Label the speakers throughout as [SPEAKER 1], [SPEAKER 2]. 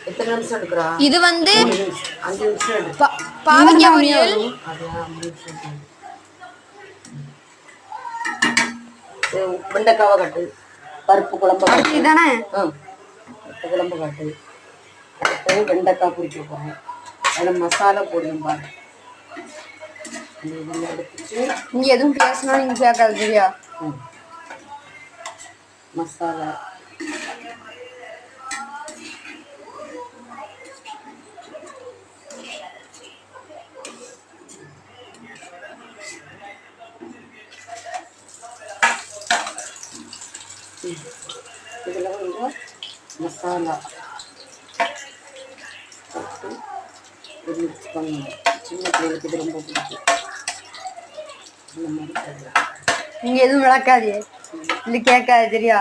[SPEAKER 1] எத்தனை நிமிஷம் எடுக்கிறா?
[SPEAKER 2] இது வந்து
[SPEAKER 1] 5 நிமிஷம் எடு.
[SPEAKER 2] பாவக்காய் பொரியல்.
[SPEAKER 1] வெண்டைக்காவை கட்டு, பருப்பு குழம்பு
[SPEAKER 2] காட்டு தானே.
[SPEAKER 1] குழம்பு காட்டு. அடுத்தது வெண்டைக்காய் பொரிக்க போகிறேன். அதில் மசாலா போடணும் பாரு. எடுத்துட்டு
[SPEAKER 2] நீ எதுவும் பேசணும் நீங்க கேட்காது சரியா?
[SPEAKER 1] மசாலா இதில் கொஞ்சம் மசாலா போட்டு மிக்ஸ் பண்ணணும். சின்ன பிள்ளைகளுக்கு இது ரொம்ப பிடிக்கும். இந்த மாதிரி போடலாம்.
[SPEAKER 2] நீங்க எதுவும் விளக்காது இல்லை கேட்காது சரியா?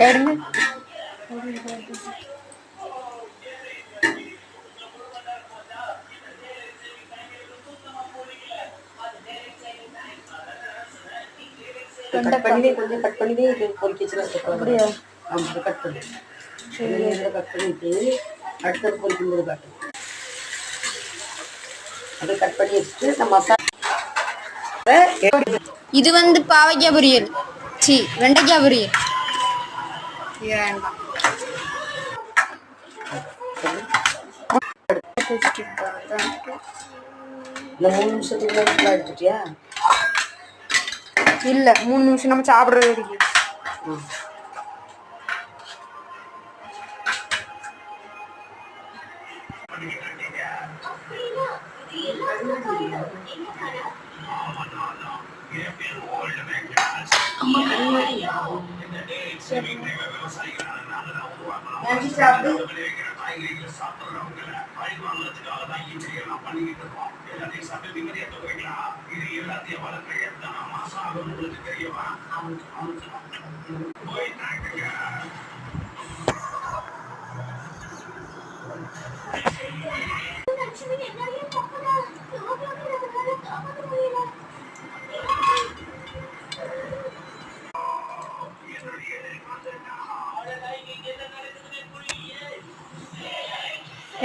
[SPEAKER 2] கேடுங்க.
[SPEAKER 1] கட் பண்ணி கொஞ்சம் கட் பண்ணி பொரிக்கிச்சுன்னா
[SPEAKER 2] அப்படியா?
[SPEAKER 1] ஆமாம், கட் பண்ணி கட் பண்ணிட்டு அடுத்தது பொரிக்கும்போது காட்டு. அதை கட் பண்ணி வச்சுட்டு இந்த மசாலா.
[SPEAKER 2] இது வந்து பாவக்காய் பொரியல், வெண்டைக்காய் பொரியல்.
[SPEAKER 1] இந்த 3 நிமிஷத்துக்கு எடுத்துட்டியா?
[SPEAKER 2] இல்ல 3 நிமிஷம் நம்ம சாப்பிடுறது வரைக்கும்.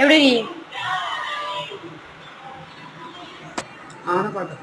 [SPEAKER 2] எப்படி
[SPEAKER 1] ஆன பாட்டு